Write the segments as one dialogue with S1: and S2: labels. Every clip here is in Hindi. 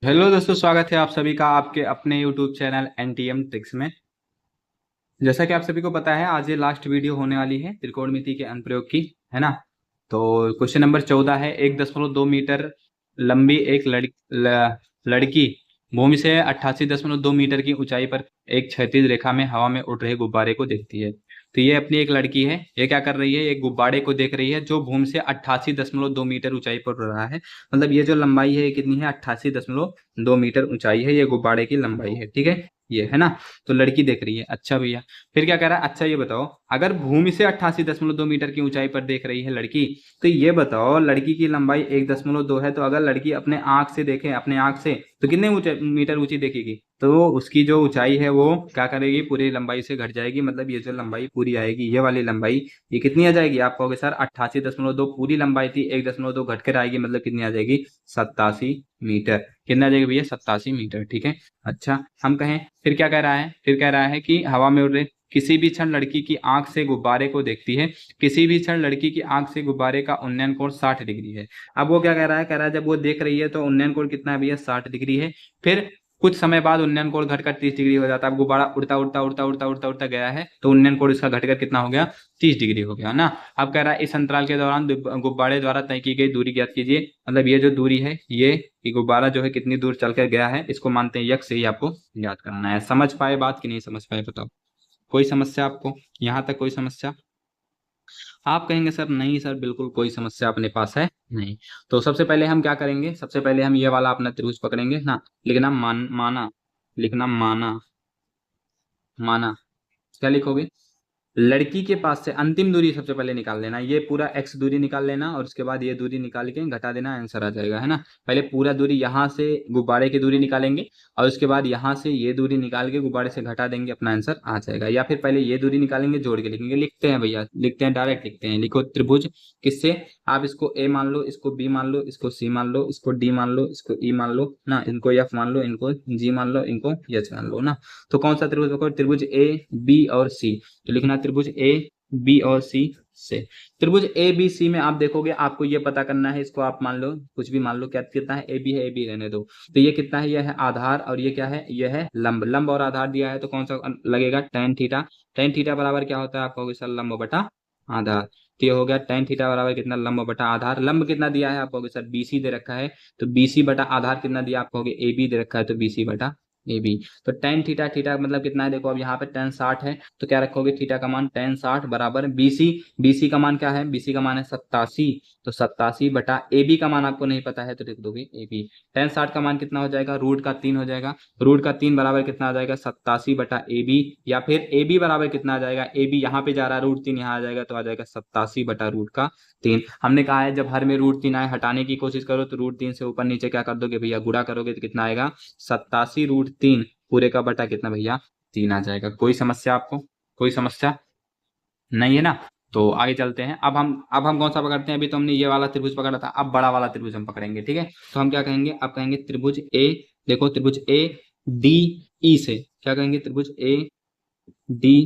S1: हेलो दोस्तों, स्वागत है आप सभी का आपके अपने यूट्यूब चैनल एनटीएम ट्रिक्स में। जैसा कि आप सभी को पता है, आज ये लास्ट वीडियो होने वाली है त्रिकोणमिति के अनुप्रयोग की, है ना। तो क्वेश्चन नंबर 14 है, 1.2 मीटर लंबी एक लड़की भूमि से 88.2 मीटर की ऊंचाई पर एक क्षैतिज रेखा में हवा में उड़ रहे गुब्बारे को देखती है। तो ये अपनी एक लड़की है, ये क्या कर रही है, एक गुब्बारे को देख रही है जो भूमि से 88.2 मीटर ऊंचाई पर उड़ रहा है। मतलब ये जो लंबाई है ये कितनी है, 88.2 मीटर ऊंचाई है, ये गुब्बारे की लंबाई है, ठीक है, ये है ना। तो लड़की देख रही है। अच्छा भैया, फिर क्या कह रहा है, अच्छा ये बताओ, अगर भूमि से 88.2 मीटर की ऊंचाई पर देख रही है लड़की, तो ये बताओ लड़की की लंबाई 1.2 है, तो अगर लड़की अपने आंख से देखे, अपने आंख से, तो कितने मीटर ऊंची देखेगी, तो उसकी जो ऊंचाई है वो क्या करेगी, पूरी लंबाई से घट जाएगी। मतलब ये जो लंबाई पूरी आएगी, ये वाली लंबाई, ये कितनी आ जाएगी, आप कहोगे सर 88.2 पूरी लंबाई थी, 1.2 घट कर आएगी, मतलब कितनी आ जाएगी, 87 मीटर। कितना आ जाएगी भैया, 87 मीटर, ठीक है। अच्छा, हम कहें फिर क्या कह रहा है, फिर कह रहा है कि हवा में उड़ रहे किसी भी क्षण लड़की की आंख से गुब्बारे को देखती है, किसी भी क्षण लड़की की आंख से गुब्बारे का उन्नयन कोण 60 डिग्री है। अब वो क्या कह रहा है जब वो देख रही है तो उन्नयन कोण कितना है भैया, 60 डिग्री है। फिर कुछ समय बाद उन्नयन कोण घटकर 30 डिग्री हो जाता है। अब गुब्बारा उड़ता उड़ता उड़ता उड़ता उड़ता उड़ता गया है, तो उन्नयन कोण इसका घटकर कितना हो गया, 30 डिग्री हो गया ना। अब कह रहा है इस अंतराल के दौरान गुब्बारे द्वारा तय की गई दूरी ज्ञात कीजिए। मतलब ये जो दूरी है, ये गुब्बारा जो है कितनी दूर चलकर गया है, इसको मानते हैं यक्ष, से ही आपको याद करना है। समझ पाए बात कि नहीं समझ पाए, बताओ। कोई समस्या आपको, यहाँ तक कोई समस्या? आप कहेंगे सर नहीं सर, बिल्कुल कोई समस्या अपने पास है नहीं। तो सबसे पहले हम क्या करेंगे, सबसे पहले हम ये वाला अपना त्रिभुज पकड़ेंगे ना। लिखना माना, लिखना माना, माना। क्या लिखोगे, लड़की के पास से अंतिम दूरी सबसे पहले निकाल लेना। ये पूरा x दूरी निकाल लेना और उसके बाद ये दूरी निकाल के घटा देना, आंसर आ जाएगा, है ना। पहले पूरा दूरी यहाँ से गुब्बारे की दूरी निकालेंगे और उसके बाद यहाँ से ये दूरी निकाल के गुब्बारे से घटा देंगे, अपना आंसर आ जाएगा। या फिर पहले ये दूरी निकालेंगे, जोड़ के लिखेंगे। लिखते हैं भैया, लिखते हैं, डायरेक्ट लिखते हैं। लिखो त्रिभुज, किससे, आप इसको a मान लो, इसको b मान लो, इसको c मान लो, इसको d मान लो, इसको e मान लो ना, इनको f मान लो, इनको g मान लो, इनको h मान लो ना। तो कौन सा त्रिभुज पकड़ो, त्रिभुज a b और c। तो लिखना त्रिभुज ए बी और सी से। त्रिभुज ए बी सी में आप देखोगे, आपको ये पता करना है, इसको आप मान लो, कुछ भी मान लो, क्या कितना है, ए बी है, ए बी रहने दो। तो ये कितना है, यह है आधार, और ये क्या है, यह है लंब। लंब और आधार दिया है तो कौन सा लगेगा, टेन थीटा। टेन थीटा बराबर क्या होता है, आप कहोगे सर लंब बटा आधार। तो ये हो गया टेन थीटा बराबर कितना, लंब बटा आधार। लंब कितना दिया है, आप कहोगे सर बीसी दे रखा है, तो बीसी बटा आधार कितना दिया, आप कहोगे ए बी दे रखा है, तो बीसी बटा ए बी। तो टेन थीटा, थीटा मतलब कितना है, देखो अब यहाँ पे टेन 60 है, तो क्या रखोगे, थीटा का मान टेन 60 बराबर बीसी। बीसी का मान क्या है, बीसी का मान है 87, तो 87 बटा ए बी का मान आपको नहीं पता है तो लिख दोगे ए बी। टेन 60 का मान कितना हो जाएगा, रूट का 3 हो जाएगा। रूट का 3 बराबर कितना आ जाएगा, 87 बटा ए बी। या फिर ए बी बराबर कितना आ जाएगा, ए बी यहाँ पे जा रहा है, रूट 3 यहाँ आ जाएगा, तो आ जाएगा 87 बटा रूट का 3। हमने कहा है जब हर में रूट 3 आए हटाने की कोशिश करो, तो रूट 3 से ऊपर नीचे क्या कर दोगे भैया, गुणा करोगे, तो कितना आएगा, 87 रूट 3 पूरे का बटा कितना भैया, 3 आ जाएगा। कोई समस्या आपको, कोई समस्या नहीं है ना। तो आगे चलते हैं। अब हम कौन सा पकड़ते हैं, अभी तो हमने ये वाला त्रिभुज पकड़ा था, अब बड़ा वाला त्रिभुज हम पकड़ेंगे, ठीक है। तो हम क्या कहेंगे, अब कहेंगे त्रिभुज ए, देखो त्रिभुज ए डी ई से, क्या कहेंगे, त्रिभुज ए डी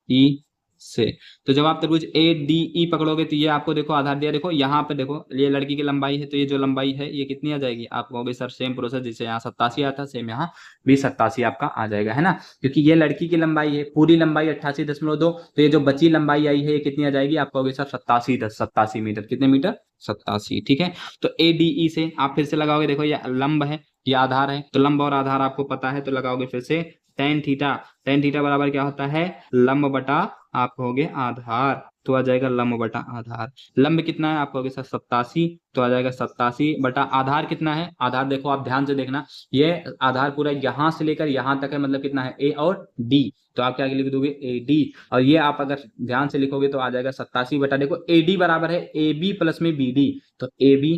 S1: ई से। तो जब आप त्रिभुज ए डी ई पकड़ोगे, तो ये आपको देखो आधार दिया, देखो यहाँ पे देखो, ये लड़की की लंबाई है, तो ये जो लंबाई है ये कितनी आ जाएगी, आप कहोगे सर सेम प्रोसेस जैसे यहाँ 87 आता, सेम यहाँ भी 87 आपका आ जाएगा, है ना। क्योंकि ये लड़की की लंबाई है, पूरी लंबाई 88.2, तो ये जो बची लंबाई आई है ये कितनी आ जाएगी, आप कहोगे सर 87 मीटर, कितने मीटर, 87, ठीक है। तो ए डी ई से आप फिर से लगाओगे, देखो ये लंब है, ये आधार है, तो लंब और आधार आपको पता है, तो लगाओगे फिर से टेन थीटा। टेन थीटा बराबर क्या होता है, लंब बटा, आप कहोगे आधार, तो आ जाएगा लंब बटा आधार। लंब कितना है, आप कहोगे सर 87, तो आ जाएगा 87 बटा आधार कितना है, आधार देखो आप ध्यान से देखना, ये आधार पूरा यहाँ से लेकर यहाँ तक है, मतलब कितना है, ए और डी। तो आप क्या लिख दोगे, ए डी, और ये आप अगर ध्यान से लिखोगे तो आ जाएगा 87 बटा, देखो ए डी बराबर है ए बी प्लस में बी डी, तो ए बी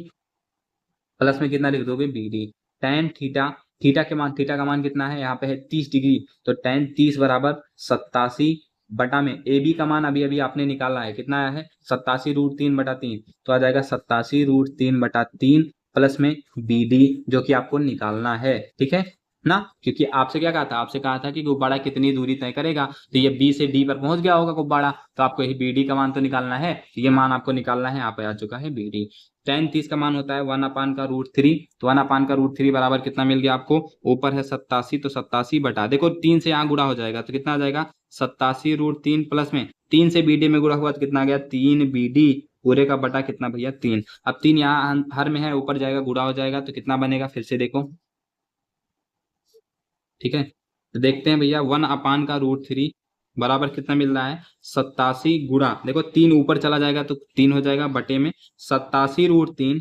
S1: प्लस में कितना लिख दोगे, B D. Tan theta, theta का मान कितना है, यहाँ पे है 30 डिग्री, तो टेन 30 बराबर 87 बटा में ए बी का मान अभी अभी आपने निकाला है, कितना आया है, 87 रूट 3 बटा 3, तो आ जाएगा 87 रूट 3 बटा 3 प्लस में बी डी, जो कि आपको निकालना है, ठीक है। ना, क्योंकि आपसे क्या कहा था, आपसे कहा था कि गुब्बारा कितनी दूरी तय करेगा, तो ये बी से डी पर पहुंच गया होगा गुब्बारा, तो आपको यही बी डी का मान तो निकालना है, ये मान आपको निकालना है, यहाँ पे आ चुका है बी डी। टेन 30 का मान होता है 1/√3, तो 1/√3 बराबर कितना मिल गया आपको, ऊपर है 87, तो 87 बटा, देखो 3 से यहाँ गुणा हो जाएगा तो कितना आ जाएगा, 87√3 प्लस में 3 से बी डी में गुणा हुआ तो कितना आ गया, 3 बी डी पूरे का बटा कितना भैया 3। अब 3 यहाँ हर में है, ऊपर जाएगा गुणा हो जाएगा तो कितना बनेगा, फिर से देखो, ठीक है। तो देखते हैं भैया, 1/√3 बराबर कितना मिल रहा है, 87 गुणा, देखो 3 ऊपर चला जाएगा तो 3 हो जाएगा बटे में 87√3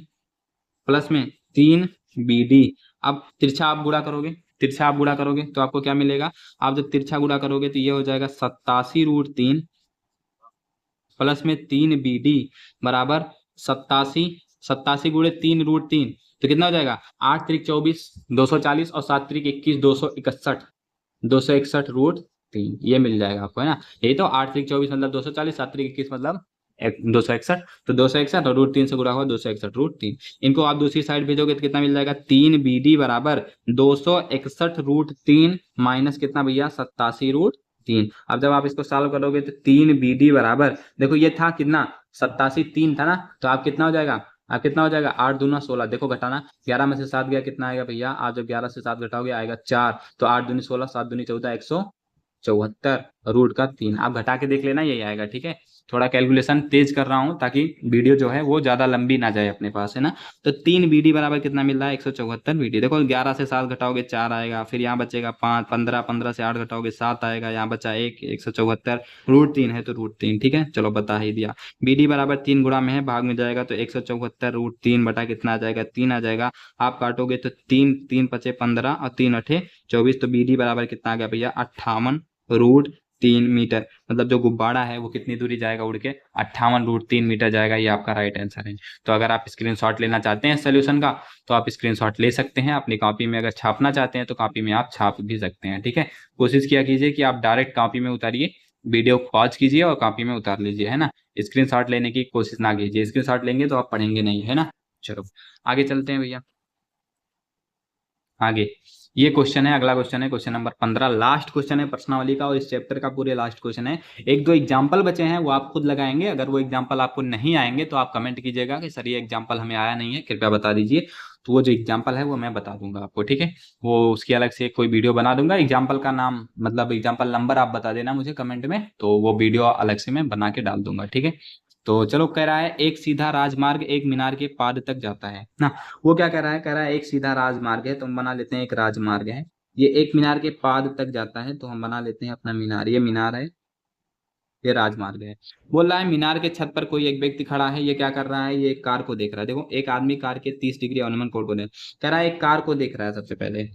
S1: प्लस में 3 BD। अब तिरछा आप गुणा करोगे, तिरछा आप गुणा करोगे तो आपको क्या मिलेगा, आप जब तिरछा गुणा करोगे तो ये हो जाएगा 87√3 प्लस में 3 BD बराबर 87, 87 गुणे 3√3 तो कितना हो जाएगा, 8×3 = 24, 240 और 7×3 = 21, 261, 261√3 ये मिल जाएगा आपको, है ना। यही तो 8×3 = 24 मतलब 240, 7×3 = 21 मतलब 261, तो 261 और √3 से गुणा हुआ 261√3। इनको आप दूसरी साइड भेजोगे तो कितना मिल जाएगा, 3 BD बराबर 261√3 माइनस कितना भैया 87√3। अब जब आप इसको सॉल्व करोगे तो 3 BD बराबर, देखो ये था कितना 87, 3 था ना, तो आप कितना हो जाएगा, आप कितना हो जाएगा, 8 दूना 16, देखो घटाना, 11 में से 7 गया कितना आएगा भैया, आप जब 11 से 7 घटाओगे आएगा 4, तो 8 दूनी 16, 7 दूनी 14, 174√3। आप घटा के देख लेना, यही आएगा, ठीक है। थोड़ा कैलकुलेशन तेज कर रहा हूँ ताकि वीडियो जो है वो ज्यादा लंबी ना जाए अपने पास, है ना। तो 3 BD बराबर कितना मिल रहा है, 174 BD। देखो 11 से 7 घटाओगे 4 आएगा, फिर यहाँ बचेगा 5, 15, 15 से 8 घटाओगे 7 आएगा, यहाँ बचा 1, 174√3 है तो √3, ठीक है, चलो बता ही दिया। BD बराबर 3 गुणा में है, भाग में जाएगा तो 174√3 बटा कितना आ जाएगा, 3 आ जाएगा। आप काटोगे तो 3, 3×5 = 15 और 3×8 = 24, तो BD बराबर कितना आ गया भैया, 58√3 मीटर। मतलब जो गुब्बारा है वो कितनी दूरी जाएगा उड़ के, 58√3 मीटर जाएगा, ये आपका राइट आंसर है। तो अगर आप स्क्रीनशॉट लेना चाहते हैं सोल्यूशन का तो आप स्क्रीनशॉट ले सकते हैं अपनी कॉपी में, अगर छापना चाहते हैं तो कॉपी में आप छाप भी सकते हैं, ठीक है। कोशिश किया कीजिए कि आप डायरेक्ट कॉपी में उतारिए, वीडियो पॉज कीजिए और कॉपी में उतार लीजिए, है ना। स्क्रीनशॉट लेने की कोशिश ना कीजिए, स्क्रीनशॉट लेंगे तो आप पढ़ेंगे नहीं, है ना। चलो आगे चलते हैं भैया, आगे ये क्वेश्चन है, अगला क्वेश्चन है क्वेश्चन नंबर 15, लास्ट क्वेश्चन है प्रश्नावली का और इस चैप्टर का पूरे लास्ट क्वेश्चन है। एक दो एग्जाम्पल बचे हैं वो आप खुद लगाएंगे, अगर वो एग्जाम्पल आपको नहीं आएंगे तो आप कमेंट कीजिएगा कि सर ये एग्जाम्पल हमें आया नहीं है, कृपया बता दीजिए। तो वो जो एग्जाम्पल है वो मैं बता दूंगा आपको, ठीक है। वो उसकी अलग से कोई वीडियो बना दूंगा, एग्जाम्पल का नाम मतलब एग्जाम्पल नंबर आप बता देना मुझे कमेंट में, तो वो वीडियो अलग से मैं बना के डाल दूंगा, ठीक है। तो चलो कह रहा है एक सीधा राजमार्ग एक मीनार के पाद तक जाता है ना। वो क्या कह रहा है, कह रहा है एक सीधा राजमार्ग है तो हम बना लेते हैं एक राजमार्ग है, ये एक मीनार के पाद तक जाता है तो हम बना लेते हैं अपना मीनार, ये मीनार है, ये राजमार्ग है। बोल रहा है मीनार के छत पर कोई एक व्यक्ति खड़ा है, ये क्या कर रहा है, ये एक कार को देख रहा है। देखो एक आदमी कार के 30 डिग्री अवनमन कोण को देख, कह रहा है एक कार को देख रहा है। सबसे पहले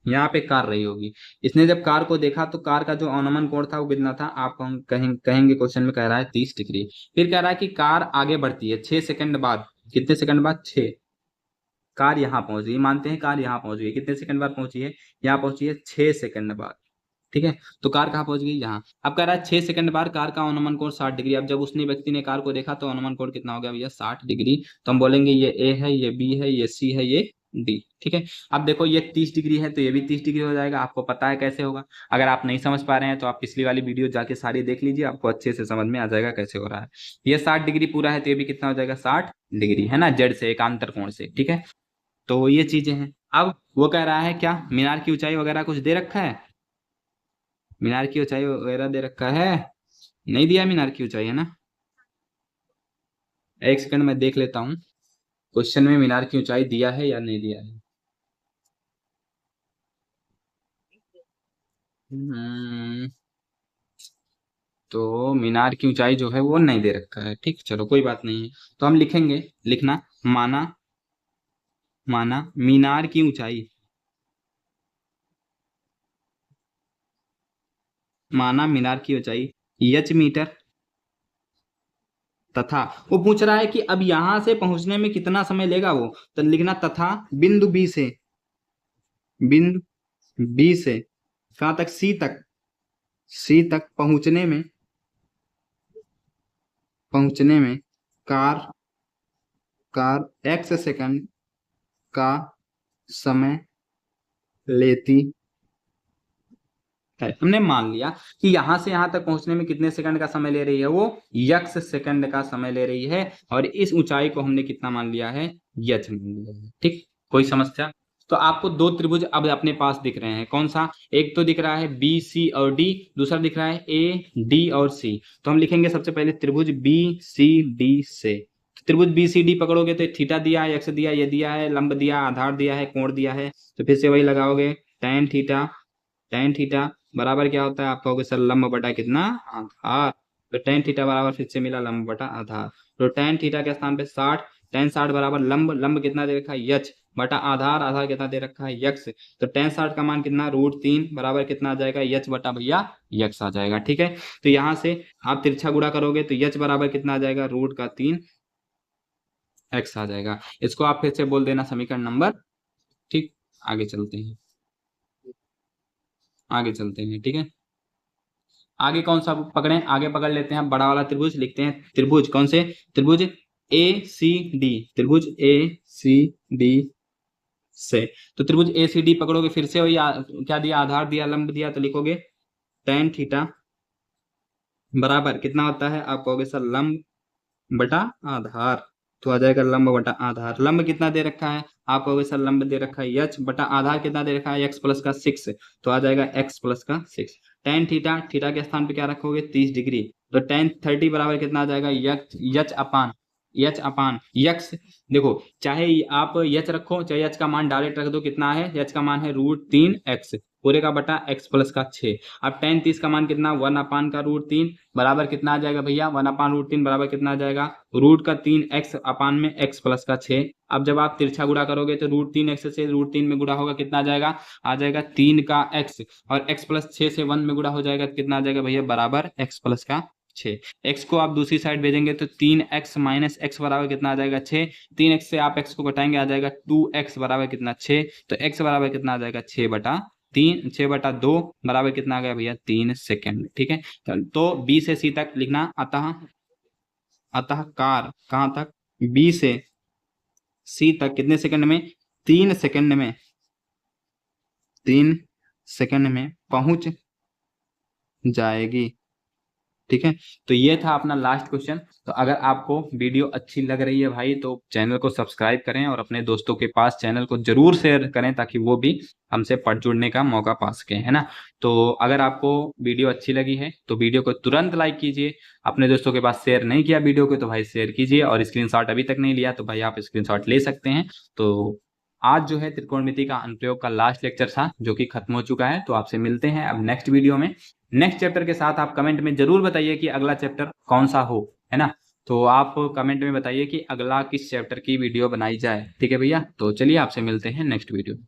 S1: यहाँ पे कार रही होगी, इसने जब कार को देखा तो कार का जो अवनमन कोण था वो कितना था, आप हम कहेंगे क्वेश्चन में कह रहा है 30 डिग्री। फिर कह रहा है कि कार आगे बढ़ती है 6 सेकंड बाद, कितने सेकंड बाद, 6। कार यहाँ पहुंच गई, मानते हैं कार यहाँ पहुंच गई, कितने सेकंड बाद पहुंची है, यहाँ पहुंची है 6 सेकंड बाद, ठीक है। तो कार कहाँ पहुंच गई, यहाँ। अब कह रहा है 6 सेकंड बाद कार का अनुमान कोण 60 डिग्री। अब जब उसने व्यक्ति ने कार को देखा तो अनुमान कोण कितना हो गया भैया, 60 डिग्री। तो हम बोलेंगे ये ए है, ये बी है, ये सी है, ये डी, ठीक है। अब देखो ये 30 डिग्री है तो ये भी 30 डिग्री हो जाएगा, आपको पता है कैसे होगा। अगर आप नहीं समझ पा रहे हैं तो आप पिछली वाली वीडियो जाके सारी देख लीजिए, आपको अच्छे से समझ में आ जाएगा कैसे हो रहा है। ये 60 डिग्री पूरा है तो ये भी कितना हो जाएगा, 60 डिग्री, है ना, जेड से एकांतर कोण से, ठीक है। तो ये चीजें हैं। अब वो कह रहा है क्या, मीनार की ऊंचाई वगैरह कुछ दे रखा है, मीनार की ऊंचाई वगैरह दे रखा है, नहीं दिया मीनार की ऊंचाई, है ना। एक सेकंड में देख लेता हूँ क्वेश्चन में मीनार की ऊंचाई दिया है या नहीं दिया है। हम्म, तो मीनार की ऊंचाई जो है वो नहीं दे रखा है, ठीक, चलो कोई बात नहीं है। तो हम लिखेंगे, लिखना, माना, माना मीनार की ऊंचाई, माना मीनार की ऊंचाई h मीटर, तथा वो पूछ रहा है कि अब यहां से पहुंचने में कितना समय लेगा वो, तो लिखना तथा बिंदु बी से, बिंदु बी से कहां तक, सी तक, सी तक पहुंचने में, पहुंचने में कार, कार x सेकंड का समय लेती है। हमने मान लिया कि यहां से यहां तक पहुंचने में कितने सेकंड का समय ले रही है, वो यक्स सेकंड का समय ले रही है, और इस ऊंचाई को हमने कितना मान लिया है, यच मान लिया है। ठीक, कोई समस्या? तो आपको दो त्रिभुज अब अपने पास दिख रहे हैं, कौन सा? एक तो दिख रहा है बी सी और डी, दूसरा दिख रहा है ए डी और सी। तो हम लिखेंगे सबसे पहले त्रिभुज बी सी डी से। त्रिभुज बी सी डी पकड़ोगे तो थीटा दिया है, एक्स दिया, ये दिया है, लंब दिया, आधार दिया है, कोण दिया है, तो फिर से वही लगाओगे, tan थीटा, tan थीटा बराबर क्या होता है, आप कहोगे सर लंब बटा कितना, आधार। तो tan थीटा बराबर फिर से मिला लंब बटा आधार। तो tan थीटा के स्थान पे 60, tan 60 बराबर लंब, लंब कितना दे रखा है, यच, बटा आधार, आधार कितना दे रखा है, यक्स। तो tan 60 का मान कितना, √3 बराबर कितना आ जाएगा, यच बटा भैया यक्स आ जाएगा। ठीक है, तो यहां से आप तिरछा गुणा करोगे तो यच बराबर कितना आ जाएगा, √3 एक्स आ जाएगा। इसको आप फिर से बोल देना समीकरण नंबर। ठीक, आगे चलते हैं, आगे चलते हैं। ठीक है, आगे कौन सा पकड़े, आगे पकड़ लेते हैं बड़ा वाला त्रिभुज। लिखते हैं त्रिभुज कौन से, त्रिभुज ए सी डी, त्रिभुज ए सी डी से। तो त्रिभुज ए सी डी पकड़ोगे, फिर से वही क्या दिया, आधार दिया, लंब दिया, तो लिखोगे tan थीटा बराबर कितना होता है, आप कहोगे सर लंब बटा आधार, तो आ जाएगा लंब बटा आधार। लंब कितना दे रखा है, आप कहोगे सर लंब दे रखा है यच, बटा आधार कितना दे रखा है, एक्स प्लस का 6, तो आ जाएगा एक्स प्लस का 6। tan थीटा, थीटा के स्थान पे क्या रखोगे, 30 डिग्री, तो tan 30 बराबर कितना आ जाएगा, यच अपान यक्स। देखो, चाहे आप यच रखो, चाहे यच का मान डायरेक्ट रख दो, कितना है, यच का मान है √3 एक्स पूरे का बटा एक्स प्लस का 6। अब tan 30 का मान कितना, 1 अपान का √3 बराबर कितना आ जाएगा भैया, 1 अपान √3 बराबर कितना आ जाएगा, √3 एक्स अपान में एक्स प्लस का 6। अब जब आप तिरछा गुणा करोगे तो √3 एक्स से √3 में गुणा होगा, कितना आ जाएगा, आ जाएगा 3 का एक्स, और एक्स प्लस 6 से 1 में गुणा हो जाएगा, कितना आ जाएगा भैया, बराबर एक्स प्लस का 6। एक्स को आप दूसरी साइड भेजेंगे तो 3x माइनस एक्स बराबर कितना आ जाएगा, 6। 3x से आप x को घटाएंगे, आ जाएगा 2x बराबर कितना, 6। तो x बराबर कितना आ जाएगा, 6/3, 6/2 बराबर कितना आ गया भैया, 3 सेकेंड। ठीक है, तो b से c तक लिखना, अतः अतः कार कहां तक, b से c तक कितने सेकंड में, 3 सेकंड में, 3 सेकंड में पहुंच जाएगी। ठीक है, तो ये था अपना लास्ट क्वेश्चन। तो अगर आपको वीडियो अच्छी लग रही है भाई, तो चैनल को सब्सक्राइब करें और अपने दोस्तों के पास चैनल को जरूर शेयर करें, ताकि वो भी हमसे पढ़ जुड़ने का मौका पा सकें, है ना। तो अगर आपको वीडियो अच्छी लगी है तो वीडियो को तुरंत लाइक कीजिए। अपने दोस्तों के पास शेयर नहीं किया वीडियो को तो भाई शेयर कीजिए, और स्क्रीनशॉट अभी तक नहीं लिया तो भाई आप स्क्रीनशॉट ले सकते हैं। तो आज जो है त्रिकोणमिति का अनुप्रयोग का लास्ट लेक्चर था, जो कि खत्म हो चुका है। तो आपसे मिलते हैं अब नेक्स्ट वीडियो में, नेक्स्ट चैप्टर के साथ। आप कमेंट में जरूर बताइए कि अगला चैप्टर कौन सा हो, है ना। तो आप कमेंट में बताइए कि अगला किस चैप्टर की वीडियो बनाई जाए। ठीक है भैया, तो चलिए आपसे मिलते हैं नेक्स्ट वीडियो में।